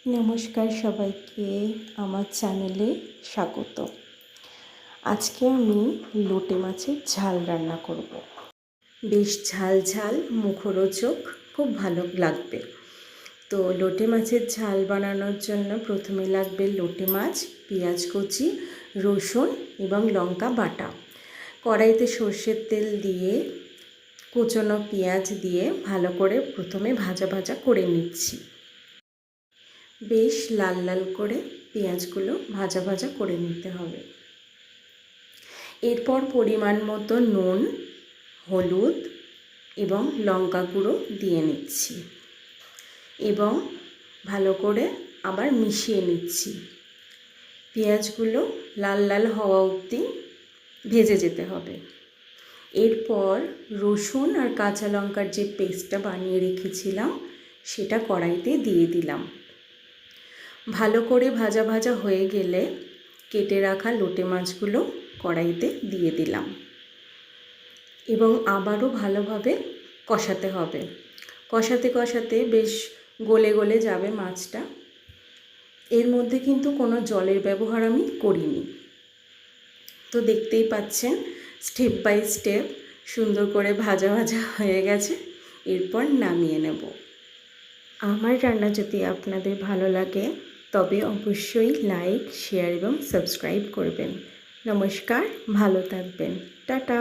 নমস্কার সবাইকে আমার চ্যানেলে স্বাগত। আজকে আমি লোটে মাছের ঝাল রান্না করব। বেশ ঝাল ঝাল মুখরোচক, খুব ভালো লাগবে। তো লোটে মাছের ঝাল বানানোর জন্য প্রথমে লাগবে লোটে মাছ, পেঁয়াজ কুচি, রসুন এবং লঙ্কা বাটা। কড়াইতে সর্ষের তেল দিয়ে কুচনো পেঁয়াজ দিয়ে ভালো করে প্রথমে ভাজা ভাজা করে নিচ্ছি। বেশ লাল লাল করে পেঁয়াজগুলো ভাজা ভাজা করে নিতে হবে। এরপর পরিমাণ মতো নুন, হলুদ এবং লঙ্কা গুঁড়ো দিয়ে নিচ্ছি এবং ভালো করে আবার মিশিয়ে নিচ্ছি। পেঁয়াজগুলো লাল লাল হওয়া অবধি ভেজে যেতে হবে। এরপর রসুন আর কাঁচা লঙ্কার যে পেস্টটা বানিয়ে রেখেছিলাম সেটা কড়াইতে দিয়ে দিলাম। ভালো করে ভাজা ভাজা হয়ে গেলে কেটে রাখা লোটে মাছগুলো কড়াইতে দিয়ে দিলাম এবং আবারও ভালোভাবে কষাতে হবে। কষাতে কষাতে বেশ গলে গলে যাবে মাছটা। এর মধ্যে কিন্তু কোনো জলের ব্যবহার আমি করিনি। তো দেখতেই পাচ্ছেন স্টেপ বাই স্টেপ সুন্দর করে ভাজা ভাজা হয়ে গেছে। এরপর নামিয়ে নেব। আমার রান্না যদি আপনাদের ভালো লাগে তবে অবশ্যই লাইক, শেয়ার এবং সাবস্ক্রাইব করবেন। নমস্কার, ভালো থাকবেন। টাটা।